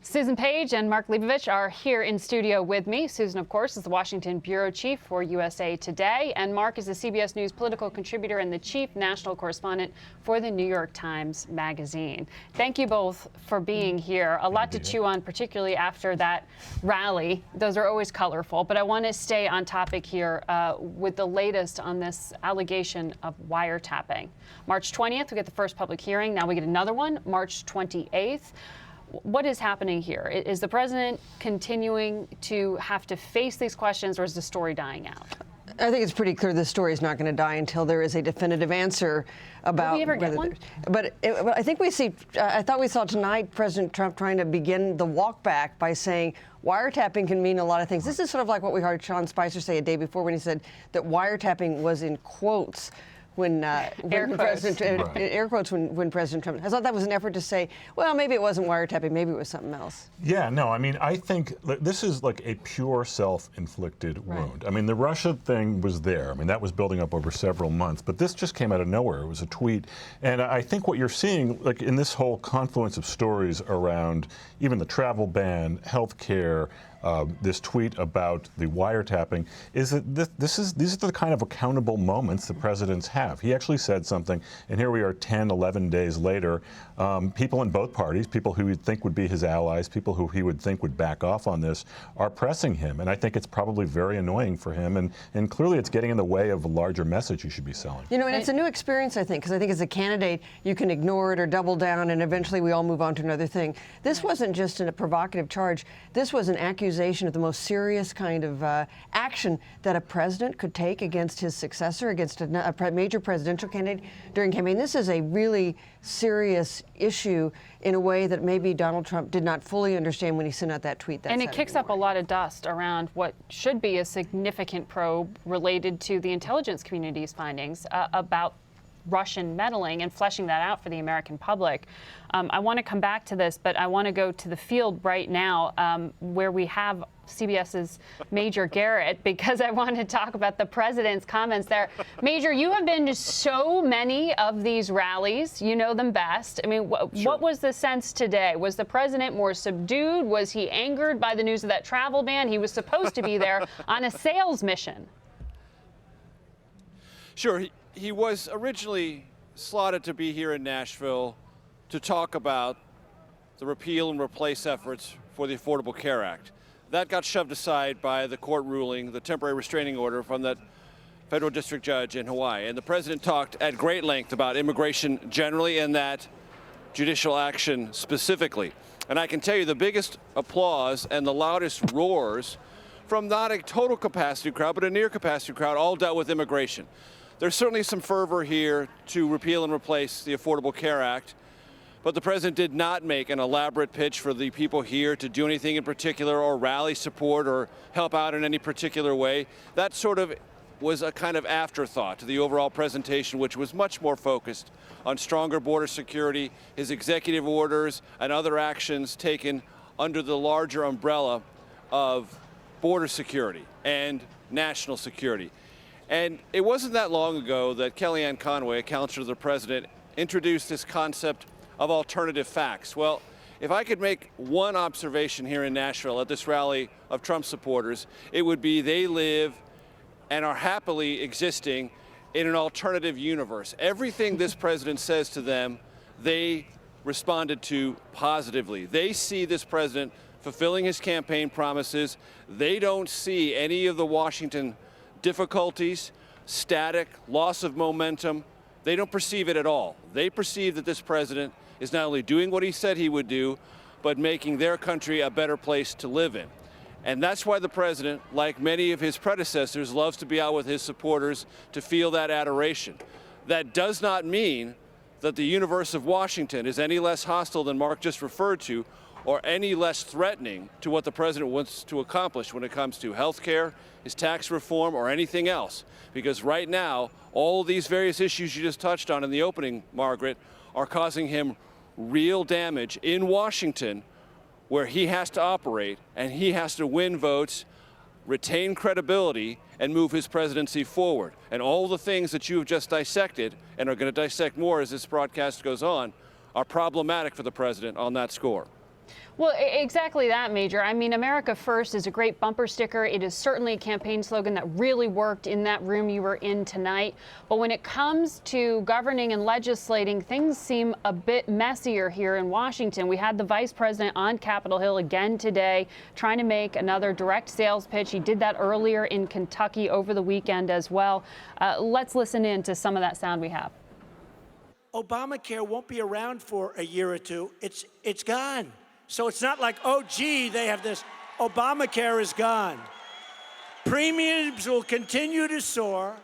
Susan Page and Mark Leibovich are here in studio with me. Susan, of course, is the Washington bureau chief for USA Today, and Mark is the CBS News political contributor and the chief national correspondent for the New York Times Magazine. Thank you both for being here. A lot to chew on, particularly after that rally. Those are always colorful, but I want to stay on topic here with the latest on this allegation of wiretapping. March 20th, we get the first public hearing. Now we get another one, March 28th. What is happening here? Is the president continuing to have to face these questions, or is the story dying out? I think it's pretty clear the story is not going to die until there is a definitive answer about. Will we ever get one? But I think we see. I thought we saw tonight President Trump trying to begin the walk back by saying wiretapping can mean a lot of things. This is sort of like what we heard Sean Spicer say a day before when he said that wiretapping was in quotes. When President Trump, I thought that was an effort to say, well, maybe it wasn't wiretapping, maybe it was something else. Yeah, no, I mean, I think this is like a pure self-inflicted wound. I mean, the Russia thing was there. I mean, that was building up over several months, but this just came out of nowhere. It was a tweet. And I think what you're seeing, like in this whole confluence of stories around even the travel ban, health care, this tweet about the wiretapping, is that these are the kind of accountable moments the presidents have. He actually said something, and here we are 10, 11 days later. People in both parties, people who he'd think would be his allies, people who he would think would back off on this, are pressing him. And I think it's probably very annoying for him. And clearly it's getting in the way of a larger message he should be selling. You know, and it's a new experience, I think, because I think as a candidate, you can ignore it or double down, and eventually we all move on to another thing. This wasn't just a provocative charge. This was an accusation of the most serious kind of action that a president could take against his successor, against a major presidential candidate during campaign. This is a really serious issue in a way that maybe Donald Trump did not fully understand when he sent out that tweet. And it kicks up a lot of dust around what should be a significant probe related to the intelligence community's findings about Russian meddling and fleshing that out for the American public. I want to come back to this, but I want to go to the field right now where we have CBS's Major Garrett, because I want to talk about the president's comments there. Major, you have been to so many of these rallies. You know them best. I mean, what was the sense today? Was the president more subdued? Was he angered by the news of that travel ban? He was supposed to be there on a sales mission. Sure. He was originally slotted to be here in Nashville to talk about the repeal and replace efforts for the Affordable Care Act. That got shoved aside by the court ruling, the temporary restraining order from that federal district judge in Hawaii. And the president talked at great length about immigration generally and that judicial action specifically. And I can tell you the biggest applause and the loudest roars from not a total capacity crowd, but a near capacity crowd, all dealt with immigration. There's certainly some fervor here to repeal and replace the Affordable Care Act, but the president did not make an elaborate pitch for the people here to do anything in particular or rally support or help out in any particular way. That sort of was a kind of afterthought to the overall presentation, which was much more focused on stronger border security, his executive orders, and other actions taken under the larger umbrella of border security and national security. And it wasn't that long ago that Kellyanne Conway, a counselor to the president, introduced this concept of alternative facts. Well, if I could make one observation here in Nashville at this rally of Trump supporters, it would be they live and are happily existing in an alternative universe. Everything this president says to them, they responded to positively. They see this president fulfilling his campaign promises. They don't see any of the Washington difficulties, static, loss of momentum. They don't perceive it at all. They perceive that this president is not only doing what he said he would do, but making their country a better place to live in. And that's why the president, like many of his predecessors, loves to be out with his supporters to feel that adoration. That does not mean that the universe of Washington is any less hostile than Mark just referred to, or any less threatening to what the president wants to accomplish when it comes to health care, his tax reform, or anything else. Because right now, all these various issues you just touched on in the opening, Margaret, are causing him real damage in Washington, where he has to operate and he has to win votes, retain credibility, and move his presidency forward. And all the things that you have just dissected, and are going to dissect more as this broadcast goes on, are problematic for the president on that score. Well, exactly that, Major. I mean, America First is a great bumper sticker. It is certainly a campaign slogan that really worked in that room you were in tonight. But when it comes to governing and legislating, things seem a bit messier here in Washington. We had the vice president on Capitol Hill again today trying to make another direct sales pitch. He did that earlier in Kentucky over the weekend as well. Let's listen in to some of that sound we have. Obamacare won't be around for a year or two. It's gone. So it's not like, oh, gee, they have this. Obamacare is gone. Premiums will continue to soar,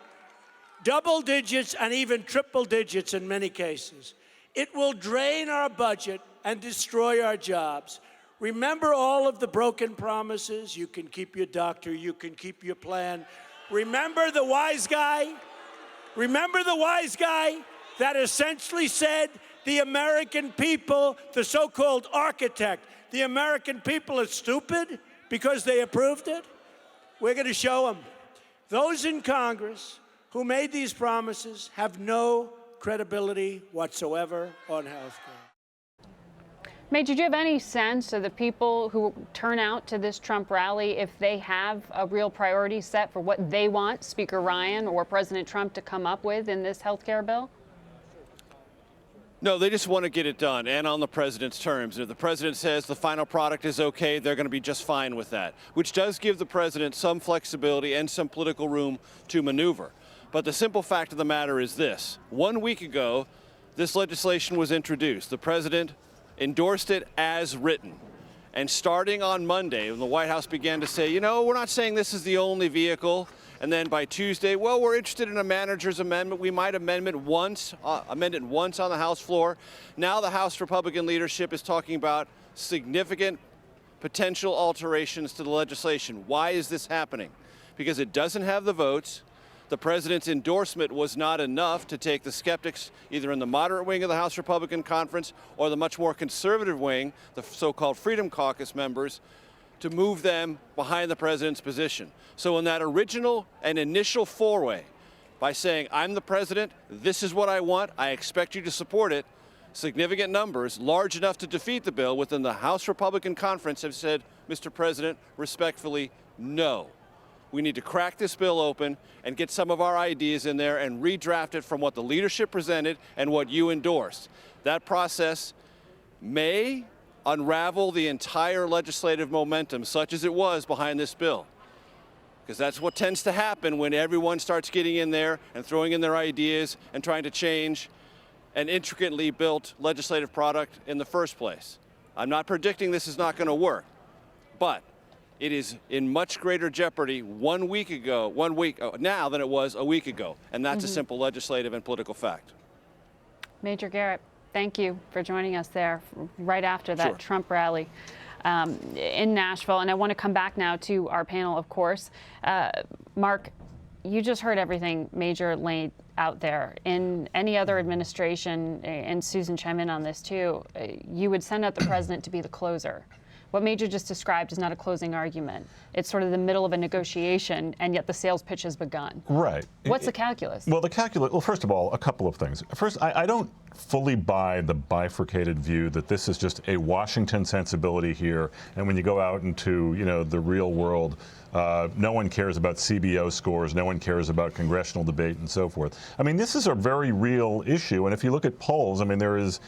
double digits and even triple digits in many cases. It will drain our budget and destroy our jobs. Remember all of the broken promises? You can keep your doctor, you can keep your plan. Remember the wise guy? Remember the wise guy that essentially said, the American people, the so-called architect, the American people are stupid because they approved it? We're going to show them. Those in Congress who made these promises have no credibility whatsoever on health care. Major, do you have any sense of the people who turn out to this Trump rally, if they have a real priority set for what they want Speaker Ryan or President Trump to come up with in this health care bill? No, they just want to get it done, and on the president's terms. If the president says the final product is okay, they're going to be just fine with that, which does give the president some flexibility and some political room to maneuver. But the simple fact of the matter is this. 1 week ago, this legislation was introduced. The president endorsed it as written. And starting on Monday, when the White House began to say, you know, we're not saying this is the only vehicle, and then by Tuesday, well, we're interested in a manager's amendment. We might amend it once on the House floor. Now the House Republican leadership is talking about significant potential alterations to the legislation. Why is this happening? Because it doesn't have the votes. The president's endorsement was not enough to take the skeptics either in the moderate wing of the House Republican Conference or the much more conservative wing, the so-called Freedom Caucus members, to move them behind the president's position. So in that original and initial foray, by saying, I'm the president, this is what I want, I expect you to support it, significant numbers, large enough to defeat the bill within the House Republican Conference have said, Mr. President, respectfully, no. We need to crack this bill open and get some of our ideas in there and redraft it from what the leadership presented and what you endorsed. That process may unravel the entire legislative momentum, such as it was behind this bill. Because that's what tends to happen when everyone starts getting in there and throwing in their ideas and trying to change an intricately built legislative product in the first place. I'm not predicting this is not going to work, but it is in much greater jeopardy now than it was a week ago. And that's a simple legislative and political fact. Major Garrett, thank you for joining us there right after that Trump rally in Nashville. And I want to come back now to our panel, of course. Mark, you just heard everything Major laid out there. In any other administration, and Susan, chime in on this too, you would send out the president to be the closer. What Major just described is not a closing argument. It's sort of the middle of a negotiation, and yet the sales pitch has begun. Right. What's the calculus? Well, well, first of all, a couple of things. First, I don't fully buy the bifurcated view that this is just a Washington sensibility here, and when you go out into, the real world, no one cares about CBO scores, no one cares about congressional debate and so forth. I mean, this is a very real issue, and if you look at polls, I mean, there is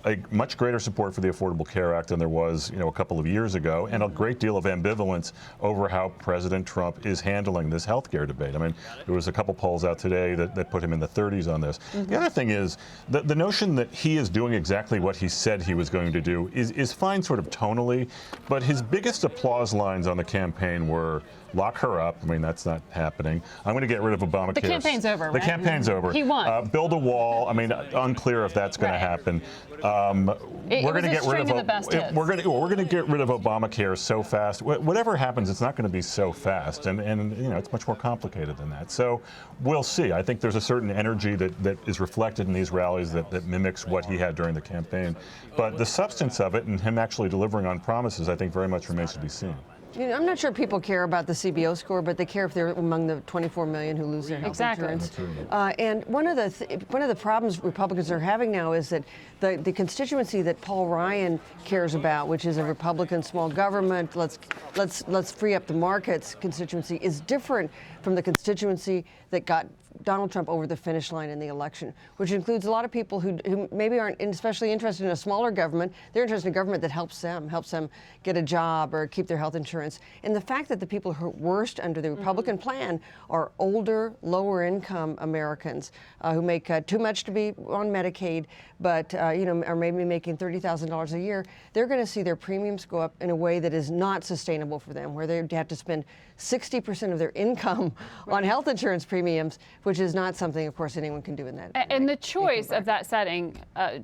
a much greater support for the Affordable Care Act than there was, a couple of years ago, and a great deal of ambivalence over how President Trump is handling this health care debate. I mean, there was a couple polls out today that put him in the 30s on this. The other thing is the notion that he is doing exactly what he said he was going to do is fine sort of tonally, but his biggest applause lines on the campaign were, lock her up. I mean, that's not happening. I'm going to get rid of Obamacare. The campaign's over, right? The campaign's over. He won. Build a wall. I mean, unclear if that's going to happen. We're going to get rid of we're going to get rid of Obamacare so fast. Whatever happens, it's not going to be so fast, and it's much more complicated than that. So we'll see. I think there's a certain energy that is reflected in these rallies that mimics what he had during the campaign. But the substance of it and him actually delivering on promises, I think, very much remains to be seen. You know, I'm not sure people care about the CBO score, but they care if they're among the 24 million who lose their health Exactly. insurance. And one of the problems Republicans are having now is that the constituency that Paul Ryan cares about, which is a Republican small government, let's free up the markets constituency, is different from the constituency that got Donald Trump over the finish line in the election, which includes a lot of people who maybe aren't especially interested in a smaller government. They're interested in a government that helps them get a job or keep their health insurance. And the fact that the people who are worst under the Republican plan are older, lower income Americans who make too much to be on Medicaid, but are maybe making $30,000 a year. They're going to see their premiums go up in a way that is not sustainable for them, where they have to spend 60% of their income on health insurance premiums, which is not something, of course, anyone can do in that. And the choice of that setting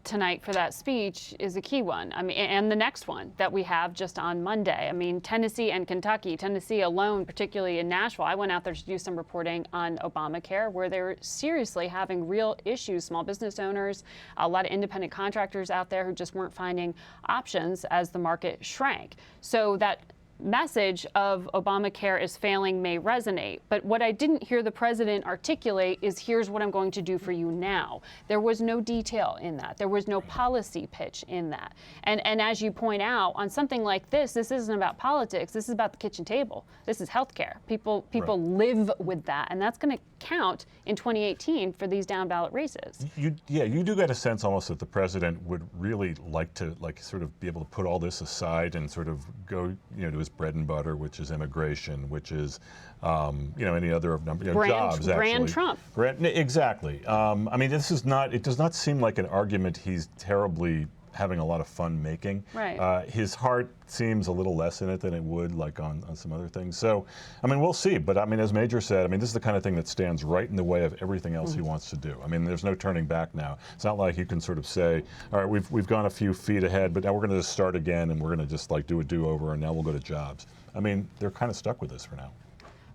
tonight for that speech is a key one. I mean, and the next one that we have just on Monday. I mean, Tennessee and Kentucky. Tennessee alone, particularly in Nashville. I went out there to do some reporting on Obamacare, where they're seriously having real issues. Small business owners, a lot of independent contractors out there who just weren't finding options as the market shrank. So that message of Obamacare is failing may resonate. But what I didn't hear the president articulate is, here's what I'm going to do for you now. There was no detail in that. There was no policy pitch in that. And as you point out, on something like this isn't about politics. This is about the kitchen table. This is healthcare. People live with that. And that's going to count in 2018 for these down ballot races. You do get a sense almost that the president would really like to sort of be able to put all this aside and sort of go to his bread and butter, which is immigration, which is any other jobs. Brand Trump. Exactly. I mean, it does not seem like an argument he's terribly having a lot of fun making. Right. His heart seems a little less in it than it would like on some other things. So, I mean, we'll see. But I mean, as Major said, I mean, this is the kind of thing that stands right in the way of everything else he wants to do. I mean, there's no turning back now. It's not like you can sort of say, all right, we've gone a few feet ahead, but now we're going to just start again and we're going to just like do a do-over and now we'll go to jobs. I mean, they're kind of stuck with this for now.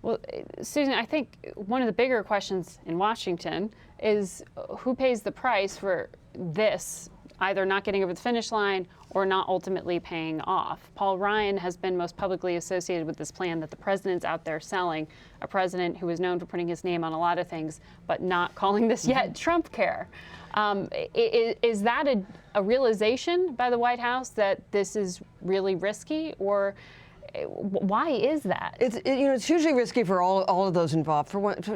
Well, Susan, I think one of the bigger questions in Washington is who pays the price for this, either not getting over the finish line or not ultimately paying off. Paul Ryan has been most publicly associated with this plan that the president's out there selling, a president who is known for putting his name on a lot of things, but not calling this yet Trump care. Is that a realization by the White House that this is really risky, or why is that? It's hugely risky for all of those involved.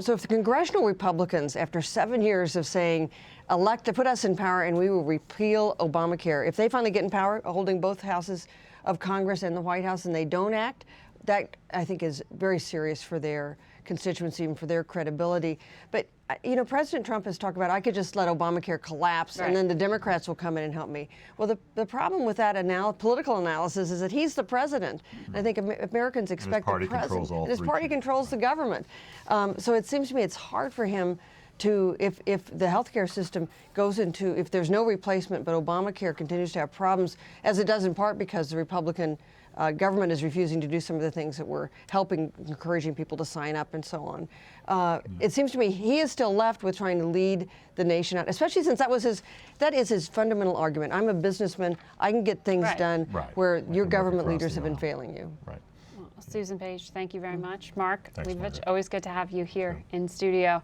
So if the congressional Republicans, after 7 years of saying, elect to put us in power and we will repeal Obamacare, if they finally get in power, holding both houses of Congress and the White House, and they don't act, that I think is very serious for their constituency and for their credibility. But President Trump has talked about, I could just let Obamacare collapse and then the Democrats will come in and help me. Well, the problem with that political analysis is that he's the president. And I think Americans expect the president. His party controls the government. So it seems to me it's hard for him to, if the healthcare system goes into, if there's no replacement, but Obamacare continues to have problems, as it does in part because the Republican government is refusing to do some of the things that were encouraging people to sign up and so on. It seems to me he is still left with trying to lead the nation out, especially since that is his fundamental argument. I'm a businessman. I can get things done where your government leaders have been failing you. Right. Well, Susan Page, thank you very much. Mark Leibovich, always good to have you here in studio.